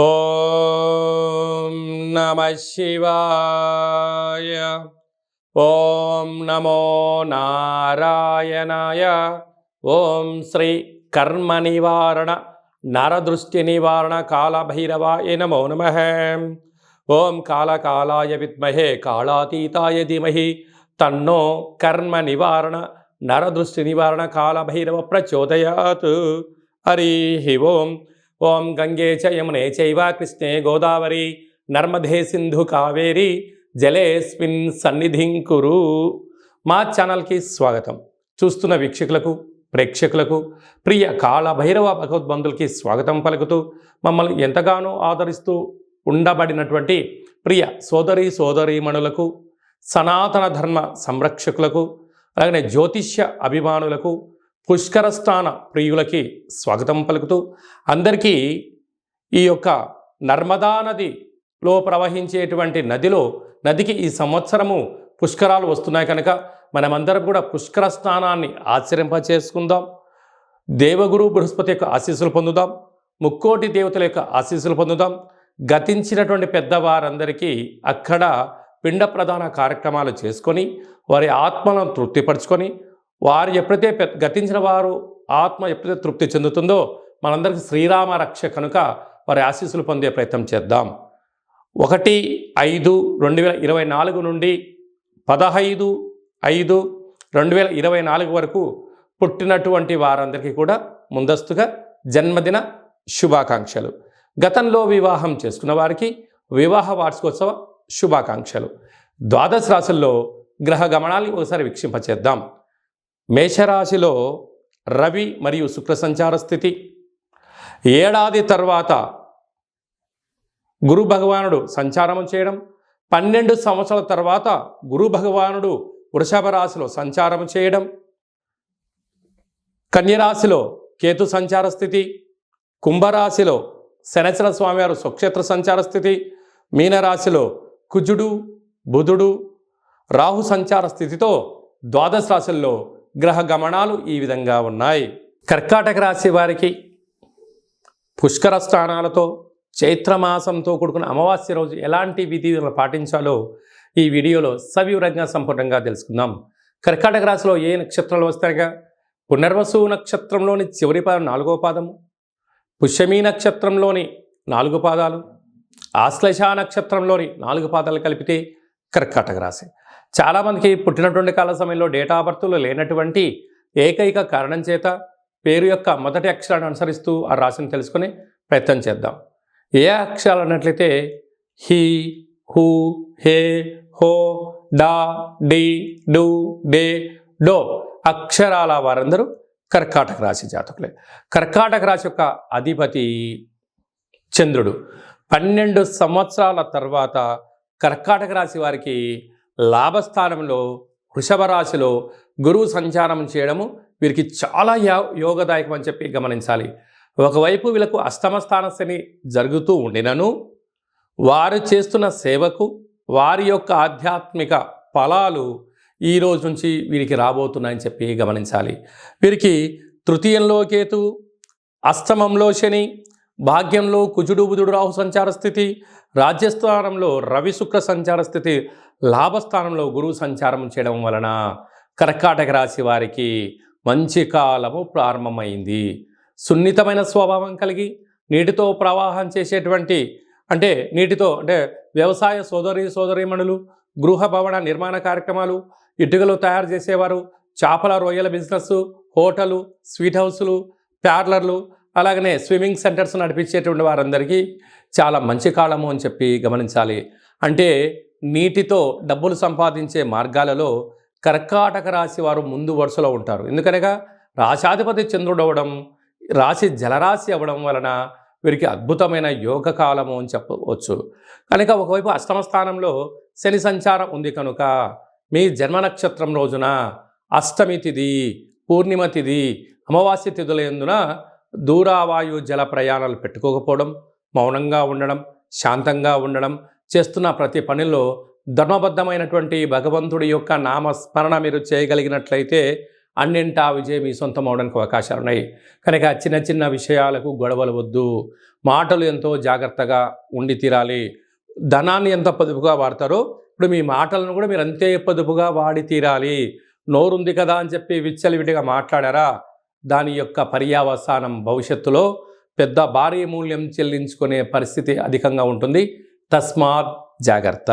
ఓం నమః శివాయ. ఓం నమో నారాయణాయ. ఓం శ్రీ కర్మ నివారణ నరదృష్టి నివారణ కాళభైరవాయ నమో నమః. ఓం కాళకాలాయ విద్మహే కాళాతీతాయ ధీమహి తన్నో కర్మ నివారణ నరదృష్టి నివారణ కాళభైరవ ప్రచోదయాత్. హరి ఓం. ఓం గంగే చ యమునే చైవ కృష్ణే గోదావరి నర్మదే సింధు కావేరి జలేస్మిన్ సన్నిధిం కురు. మా ఛానల్కి స్వాగతం. చూస్తున్న వీక్షకులకు ప్రేక్షకులకు ప్రియ కాళభైరవ భగవద్బంధులకి స్వాగతం పలుకుతూ మమ్మల్ని ఎంతగానో ఆదరిస్తూ ఉండబడినటువంటి ప్రియ సోదరీమణులకు, సనాతన ధర్మ సంరక్షకులకు, అలాగే జ్యోతిష్య అభిమానులకు, పుష్కర స్నాన ప్రియులకి స్వాగతం పలుకుతూ అందరికీ ఈ యొక్క నర్మదా నదిలో ప్రవహించేటువంటి నదికి ఈ సంవత్సరము పుష్కరాలు వస్తున్నాయి కనుక మనమందరం కూడా పుష్కర స్నానాన్ని ఆచరింపచేసుకుందాం. దేవగురు బృహస్పతి యొక్క ఆశీస్సులు పొందుదాం. ముక్కోటి దేవతల యొక్క ఆశీస్సులు పొందుదాం. గతించినటువంటి పెద్దవారందరికీ అక్కడ పిండ ప్రదాన కార్యక్రమాలు చేసుకొని వారి ఆత్మలను తృప్తిపరచుకొని వారు ఎప్పుడైతే గతించిన వారు ఆత్మ ఎప్పుడైతే తృప్తి చెందుతుందో మనందరికీ శ్రీరామ రక్ష కనుక వారి ఆశీస్సులు పొందే ప్రయత్నం చేద్దాం. 1/5/2024 నుండి 15/5/2024 వరకు పుట్టినటువంటి వారందరికీ కూడా ముందస్తుగా జన్మదిన శుభాకాంక్షలు. గతంలో వివాహం చేసుకున్న వారికి వివాహ వార్షికోత్సవ శుభాకాంక్షలు. ద్వాదశ రాశుల్లో గ్రహ గమనాన్ని ఒకసారి వీక్షింపచేద్దాం. మేషరాశిలో రవి మరియు శుక్ర సంచార స్థితి. ఏడాది తర్వాత గురు భగవానుడు సంచారం చేయడం, 12 సంవత్సరాల తర్వాత గురు భగవానుడు వృషభ రాశిలో సంచారం చేయడం, కన్యరాశిలో కేతు సంచార స్థితి, కుంభరాశిలో శనేశ్వర స్వామివారు స్వక్షేత్ర సంచార స్థితి, మీనరాశిలో కుజుడు బుధుడు రాహు సంచార స్థితితో ద్వాదశ రాశుల్లో గ్రహ గమనాలు ఈ విధంగా ఉన్నాయి. కర్కాటక రాశి వారికి పుష్కర స్నానాలతో చైత్రమాసంతో కూడుకున్న అమావాస్య రోజు ఎలాంటి విధులను పాటించాలో ఈ వీడియోలో సవివరంగా సంపూర్ణంగా తెలుసుకుందాం. కర్కాటక రాశిలో ఏ నక్షత్రాలు వస్తాయిగా? పునర్వసు నక్షత్రంలోని చివరి పాదం 4వ పాదము, పుష్యమీ నక్షత్రంలోని 4 పాదాలు, ఆశ్లేష నక్షత్రంలోని 4 పాదాలు కలిపితే కర్కాటక రాశి. చాలామందికి పుట్టినటువంటి కాల సమయంలో డేటా ఆఫ్ బర్త్లో లేనటువంటి ఏకైక కారణం చేత పేరు యొక్క మొదటి అక్షరాన్ని అనుసరిస్తూ ఆ రాశిని తెలుసుకుని ప్రయత్నం చేద్దాం. ఏ అక్షరాలు అన్నట్లయితే హీ, హూ, హే, హో, డా, డి, డు, డే, డో అక్షరాల వారందరూ కర్కాటక రాశి జాతకులే. కర్కాటక రాశి యొక్క అధిపతి చంద్రుడు. 12 సంవత్సరాల తర్వాత కర్కాటక రాశి వారికి లాభస్థానంలో వృషభ రాశిలో గురువు సంచారం చేయడము వీరికి చాలా యోగదాయకం అని చెప్పి గమనించాలి. ఒకవైపు వీళ్ళకు అష్టమ స్థాన శని జరుగుతూ ఉండినను వారు చేస్తున్న సేవకు వారి యొక్క ఆధ్యాత్మిక ఫలాలు ఈ రోజు నుంచి వీరికి రాబోతున్నాయని చెప్పి గమనించాలి. వీరికి తృతీయంలో కేతు, అష్టమంలో శని, భాగ్యంలో కుజుడు బుధుడు రాహు సంచార స్థితి, రాజ్యస్థానంలో రవి శుక్ర సంచార స్థితి, లాభస్థానంలో గురువు సంచారం చేయడం వలన కర్కాటక రాశి వారికి మంచి కాలము ప్రారంభమైంది. సున్నితమైన స్వభావం కలిగి నీటితో ప్రవాహం చేసేటువంటి నీటితో వ్యవసాయ సోదరీమణులు, గృహ భవన నిర్మాణ కార్యక్రమాలు, ఇటుకలు తయారు చేసేవారు, చేపల రొయ్యల బిజినెస్, హోటలు, స్వీట్ హౌస్లు, పార్లర్లు, అలాగనే స్విమ్మింగ్ సెంటర్స్ నడిపించేటువంటి వారందరికీ చాలా మంచి కాలము అని చెప్పి గమనించాలి. నీటితో డబ్బులు సంపాదించే మార్గాలలో కర్కాటక రాశి వారు ముందు వరుసలో ఉంటారు. ఎందుకనగా రాశాధిపతి చంద్రుడు అవ్వడం, రాశి జలరాశి అవ్వడం వలన వీరికి అద్భుతమైన యోగ కాలము అని చెప్పవచ్చు. కనుక ఒకవైపు అష్టమ స్థానంలో శని సంచారం ఉంది కనుక మీ జన్మ నక్షత్రం రోజున అష్టమి తిథి, పూర్ణిమ తిథి, అమావాస్య తిథుల యందున దూరావాయు జల ప్రయాణాలు పెట్టుకోకపోవడం, మౌనంగా ఉండడం, శాంతంగా ఉండడం, చేస్తున్న ప్రతి పనిలో ధర్మబద్ధమైనటువంటి భగవంతుడి యొక్క నామస్మరణ మీరు చేయగలిగినట్లయితే అన్నింటా విజయం మీ సొంతం అవడానికి అవకాశాలు ఉన్నాయి. కనుక చిన్న చిన్న విషయాలకు గొడవలు వద్దు. మాటలు ఎంతో జాగ్రత్తగా ఉండి తీరాలి. ధనాన్ని ఎంత పొదుపుగా వాడతారో ఇప్పుడు మీ మాటలను కూడా మీరు అంతే పొదుపుగా వాడి తీరాలి. నోరుంది కదా అని చెప్పి విచ్చలవిడిగా మాట్లాడారా, దాని యొక్క పర్యావసానం భవిష్యత్తులో పెద్ద భారీ మూల్యం చెల్లించుకునే పరిస్థితి అధికంగా ఉంటుంది. తస్మాత్ జాగ్రత్త.